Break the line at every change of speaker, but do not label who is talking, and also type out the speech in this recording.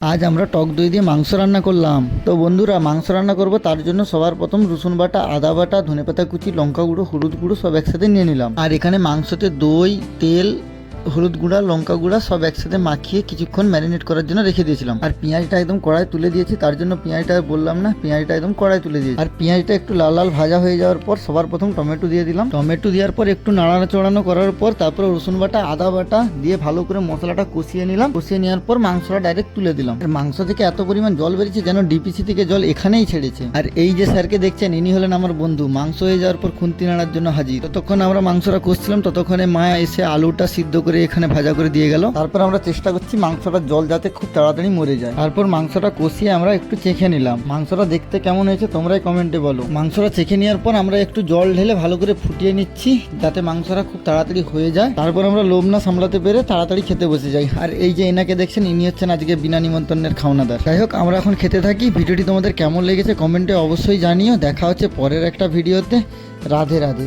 আজ আমরা টক দই দিয়ে মাংস রান্না করলাম। তো বন্ধুরা, মাংস রান্না করব, তার জন্য সবার প্রথম রসুন বাটা, আদা বাটা, ধনেপাতা কুচি, লঙ্কা গুঁড়ো, হলুদ গুঁড়ো সব একসাথে নিয়ে নিলাম। আর এখানে মাংসতে দই, তেল, হলুদ গুঁড়া, লঙ্কা গুঁড়া সব একসাথে মাখিয়ে কিছুক্ষণ ম্যারিনেট করার জন্য রেখে দিয়েছিলাম। আর পেঁয়াজটা একদম কড়াই তুলে দিয়েছি, তার জন্য পেঁয়াজটা বললাম না, পেঁয়াজটা একদম কড়াই তুলে দিয়েছি। আর পেঁয়াজটা একটু লাল লাল ভাজা হয়ে যাওয়ার পর সবার প্রথম টমেটো দিয়ে দিলাম। টমেটো দেওয়ার পর একটু নাড়াচড়ানো করার পর তারপর রসুন বাটা, আদা বাটা দিয়ে ভালো করে মশলাটা কষিয়ে নিলাম। কষিয়ে নেওয়ার পর মাংসটা ডাইরেক্ট তুলে দিলাম। আর মাংস থেকে এত পরিমাণ জল বেরিয়েছে যেন ডিপিসি থেকে জল এখানেই ছেড়েছে। আর এই যে স্যারকে দেখছেন, ইনি হলেন আমার বন্ধু। মাংস হয়ে যাওয়ার পর খুন্তি নাড়ার জন্য হাজির। ততক্ষণ আমরা মাংসটা কষছিলাম, ততক্ষণে মা এসে আলুটা সিদ্ধ করে এখানে ভাজা করে দিয়ে গেল। তারপর আমরা চেষ্টা করছি মাংসটার জল যাতে খুব তাড়াতাড়ি মরে যায়। তারপর মাংসটা কষিয়ে আমরা একটু চেখে নিলাম। মাংসটা দেখতে কেমন হয়েছে তোমরাই কমেন্টে বলো। মাংসটা চেখে নেওয়ার পর আমরা একটু জল ঢেলে ভালো করে ফুটিয়ে নিচ্ছি যাতে মাংসটা খুব তাড়াতাড়ি হয়ে যায়। তারপর আমরা লোভ না সামলাতে পেরে তাড়াতাড়ি খেতে বসে যাই। আর এই যে এনাকে দেখছেন, ইনি হচ্ছেন আজকে বিনা নিমন্ত্রণের খাওনাদার। যাই হোক, আমরা এখন খেতে থাকি। ভিডিওটি তোমাদের কেমন লেগেছে কমেন্টে অবশ্যই জানিও। দেখা হচ্ছে পরের একটা ভিডিওতে। রাধে রাধে।